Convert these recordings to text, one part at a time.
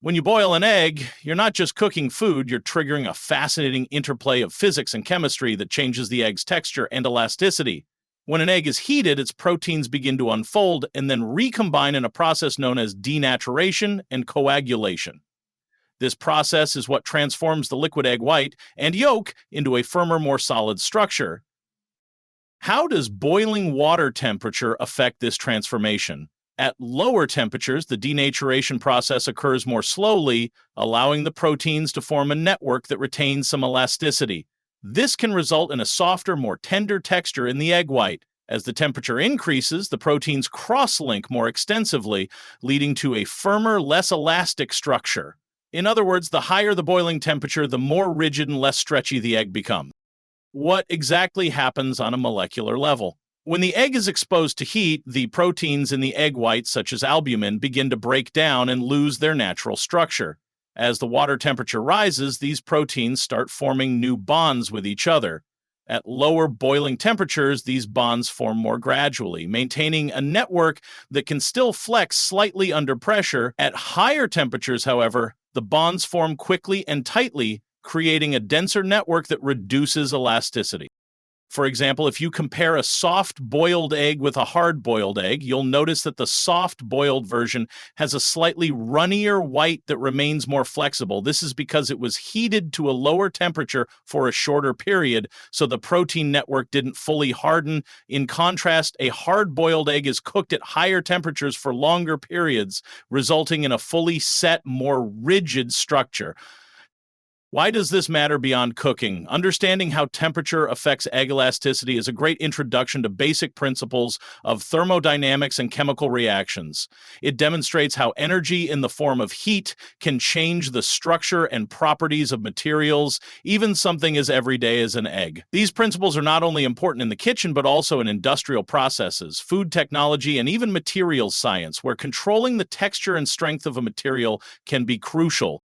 When you boil an egg, you're not just cooking food, you're triggering a fascinating interplay of physics and chemistry that changes the egg's texture and elasticity. When an egg is heated, its proteins begin to unfold and then recombine in a process known as denaturation and coagulation. This process is what transforms the liquid egg white and yolk into a firmer, more solid structure. How does boiling water temperature affect this transformation? At lower temperatures, the denaturation process occurs more slowly, allowing the proteins to form a network that retains some elasticity. This can result in a softer, more tender texture in the egg white. As the temperature increases, the proteins cross-link more extensively, leading to a firmer, less elastic structure. In other words, the higher the boiling temperature, the more rigid and less stretchy the egg becomes. What exactly happens on a molecular level? When the egg is exposed to heat, the proteins in the egg white, such as albumin, begin to break down and lose their natural structure. As the water temperature rises, these proteins start forming new bonds with each other. At lower boiling temperatures, these bonds form more gradually, maintaining a network that can still flex slightly under pressure. At higher temperatures, however, the bonds form quickly and tightly, creating a denser network that reduces elasticity. For example, if you compare a soft-boiled egg with a hard-boiled egg, you'll notice that the soft-boiled version has a slightly runnier white that remains more flexible. This is because it was heated to a lower temperature for a shorter period, so the protein network didn't fully harden. In contrast, a hard-boiled egg is cooked at higher temperatures for longer periods, resulting in a fully set, more rigid structure. Why does this matter beyond cooking? Understanding how temperature affects egg elasticity is a great introduction to basic principles of thermodynamics and chemical reactions. It demonstrates how energy in the form of heat can change the structure and properties of materials, even something as everyday as an egg. These principles are not only important in the kitchen, but also in industrial processes, food technology, and even materials science, where controlling the texture and strength of a material can be crucial.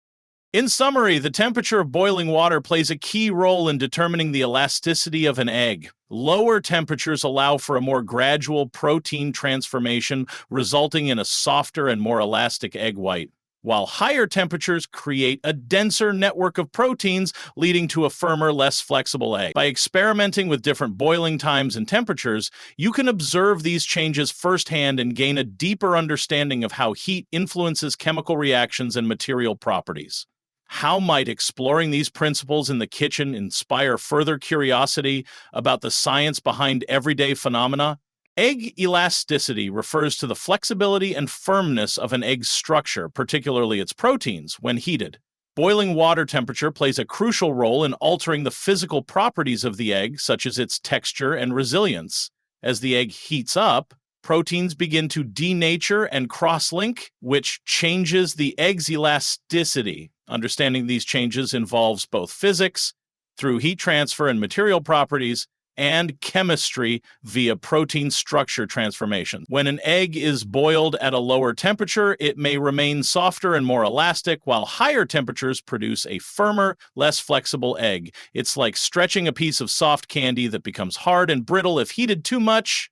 In summary, the temperature of boiling water plays a key role in determining the elasticity of an egg. Lower temperatures allow for a more gradual protein transformation, resulting in a softer and more elastic egg white, while higher temperatures create a denser network of proteins, leading to a firmer, less flexible egg. By experimenting with different boiling times and temperatures, you can observe these changes firsthand and gain a deeper understanding of how heat influences chemical reactions and material properties. How might exploring these principles in the kitchen inspire further curiosity about the science behind everyday phenomena? Egg elasticity refers to the flexibility and firmness of an egg's structure, particularly its proteins, when heated. Boiling water temperature plays a crucial role in altering the physical properties of the egg, such as its texture and resilience. As the egg heats up, proteins begin to denature and cross-link, which changes the egg's elasticity. Understanding these changes involves both physics, through heat transfer and material properties, and chemistry via protein structure transformation. When an egg is boiled at a lower temperature, it may remain softer and more elastic, while higher temperatures produce a firmer, less flexible egg. It's like stretching a piece of soft candy that becomes hard and brittle if heated too much.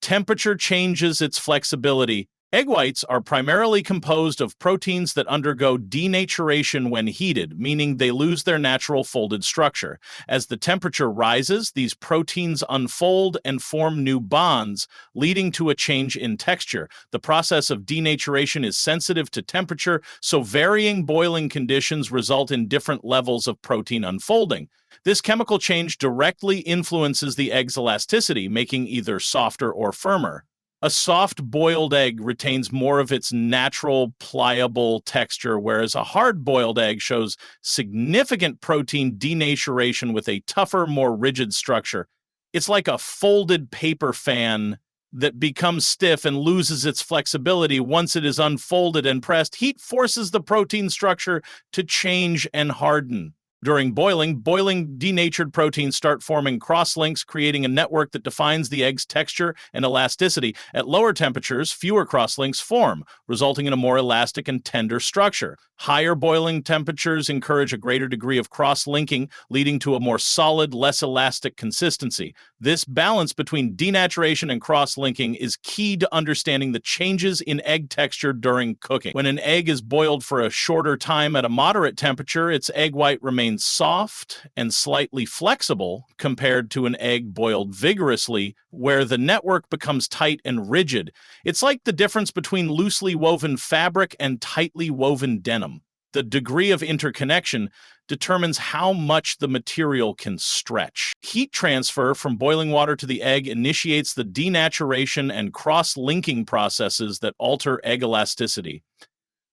Temperature changes its flexibility. Egg whites are primarily composed of proteins that undergo denaturation when heated, meaning they lose their natural folded structure. As the temperature rises, these proteins unfold and form new bonds, leading to a change in texture. The process of denaturation is sensitive to temperature, so varying boiling conditions result in different levels of protein unfolding. This chemical change directly influences the egg's elasticity, making either softer or firmer. A soft boiled egg retains more of its natural, pliable texture, whereas a hard boiled egg shows significant protein denaturation with a tougher, more rigid structure. It's like a folded paper fan that becomes stiff and loses its flexibility once it is unfolded and pressed. Heat forces the protein structure to change and harden. During boiling denatured proteins start forming cross-links, creating a network that defines the egg's texture and elasticity. At lower temperatures, fewer cross-links form, resulting in a more elastic and tender structure. Higher boiling temperatures encourage a greater degree of cross-linking, leading to a more solid, less elastic consistency. This balance between denaturation and cross-linking is key to understanding the changes in egg texture during cooking. When an egg is boiled for a shorter time at a moderate temperature, its egg white remains soft and slightly flexible compared to an egg boiled vigorously, where the network becomes tight and rigid. It's like the difference between loosely woven fabric and tightly woven denim. The degree of interconnection determines how much the material can stretch. Heat transfer from boiling water to the egg initiates the denaturation and cross-linking processes that alter egg elasticity.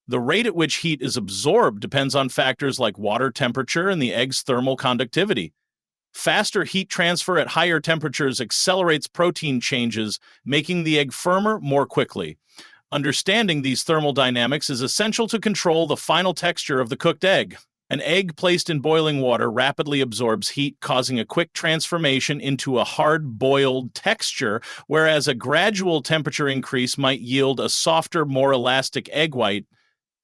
The rate at which heat is absorbed depends on factors like water temperature and the egg's thermal conductivity. Faster heat transfer at higher temperatures accelerates protein changes, making the egg firmer more quickly. Understanding these thermal dynamics is essential to control the final texture of the cooked egg. An egg placed in boiling water rapidly absorbs heat, causing a quick transformation into a hard-boiled texture, whereas a gradual temperature increase might yield a softer, more elastic egg white.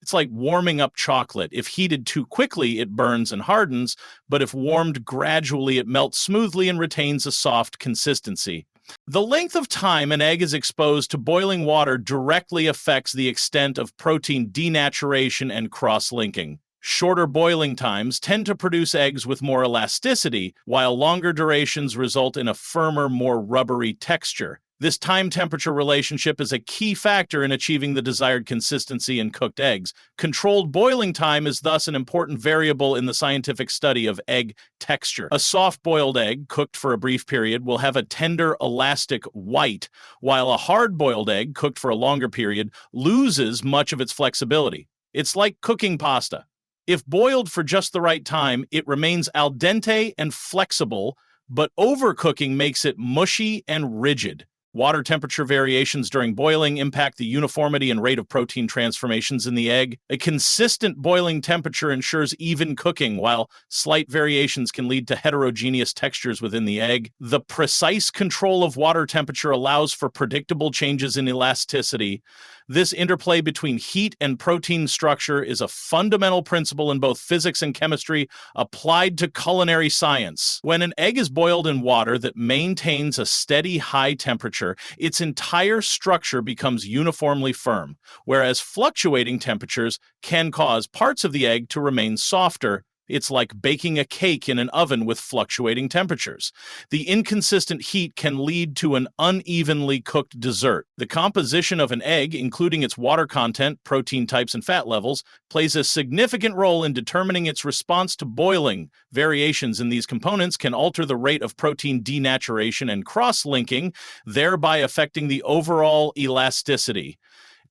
It's like warming up chocolate. If heated too quickly, it burns and hardens, but if warmed gradually, it melts smoothly and retains a soft consistency. The length of time an egg is exposed to boiling water directly affects the extent of protein denaturation and cross-linking. Shorter boiling times tend to produce eggs with more elasticity, while longer durations result in a firmer, more rubbery texture. This time-temperature relationship is a key factor in achieving the desired consistency in cooked eggs. Controlled boiling time is thus an important variable in the scientific study of egg texture. A soft-boiled egg, cooked for a brief period, will have a tender, elastic white, while a hard-boiled egg, cooked for a longer period, loses much of its flexibility. It's like cooking pasta. If boiled for just the right time, it remains al dente and flexible, but overcooking makes it mushy and rigid. Water temperature variations during boiling impact the uniformity and rate of protein transformations in the egg. A consistent boiling temperature ensures even cooking, while slight variations can lead to heterogeneous textures within the egg. The precise control of water temperature allows for predictable changes in elasticity. This interplay between heat and protein structure is a fundamental principle in both physics and chemistry applied to culinary science. When an egg is boiled in water that maintains a steady high temperature, its entire structure becomes uniformly firm, whereas fluctuating temperatures can cause parts of the egg to remain softer. It's like baking a cake in an oven with fluctuating temperatures. The inconsistent heat can lead to an unevenly cooked dessert. The composition of an egg, including its water content, protein types, and fat levels, plays a significant role in determining its response to boiling. Variations in these components can alter the rate of protein denaturation and cross-linking, thereby affecting the overall elasticity.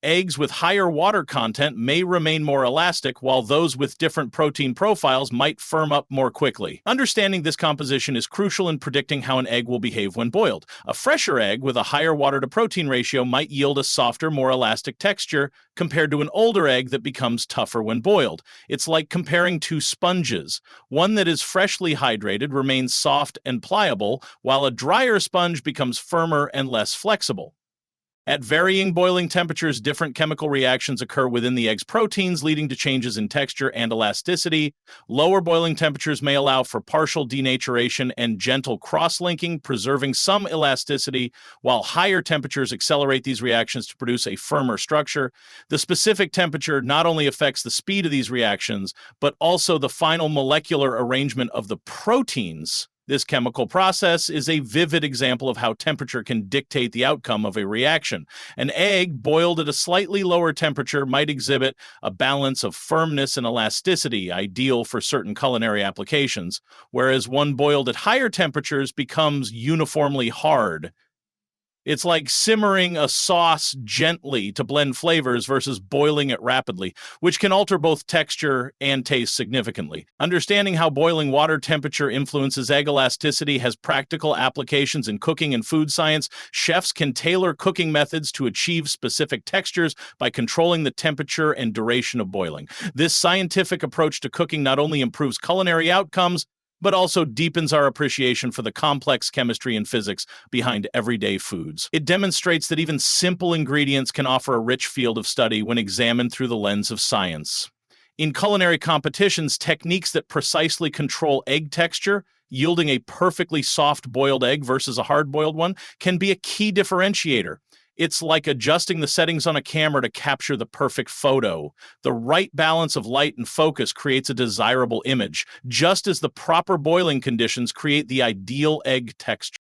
Eggs with higher water content may remain more elastic, while those with different protein profiles might firm up more quickly. Understanding this composition is crucial in predicting how an egg will behave when boiled. A fresher egg with a higher water-to-protein ratio might yield a softer, more elastic texture compared to an older egg that becomes tougher when boiled. It's like comparing two sponges. One that is freshly hydrated remains soft and pliable, while a drier sponge becomes firmer and less flexible. At varying boiling temperatures, different chemical reactions occur within the egg's proteins, leading to changes in texture and elasticity. Lower boiling temperatures may allow for partial denaturation and gentle cross-linking, preserving some elasticity, while higher temperatures accelerate these reactions to produce a firmer structure. The specific temperature not only affects the speed of these reactions, but also the final molecular arrangement of the proteins. This chemical process is a vivid example of how temperature can dictate the outcome of a reaction. An egg boiled at a slightly lower temperature might exhibit a balance of firmness and elasticity, ideal for certain culinary applications, whereas one boiled at higher temperatures becomes uniformly hard. It's like simmering a sauce gently to blend flavors versus boiling it rapidly, which can alter both texture and taste significantly. Understanding how boiling water temperature influences egg elasticity has practical applications in cooking and food science. Chefs can tailor cooking methods to achieve specific textures by controlling the temperature and duration of boiling. This scientific approach to cooking not only improves culinary outcomes, but also deepens our appreciation for the complex chemistry and physics behind everyday foods. It demonstrates that even simple ingredients can offer a rich field of study when examined through the lens of science. In culinary competitions, techniques that precisely control egg texture, yielding a perfectly soft boiled egg versus a hard boiled one, can be a key differentiator. It's like adjusting the settings on a camera to capture the perfect photo. The right balance of light and focus creates a desirable image, just as the proper boiling conditions create the ideal egg texture.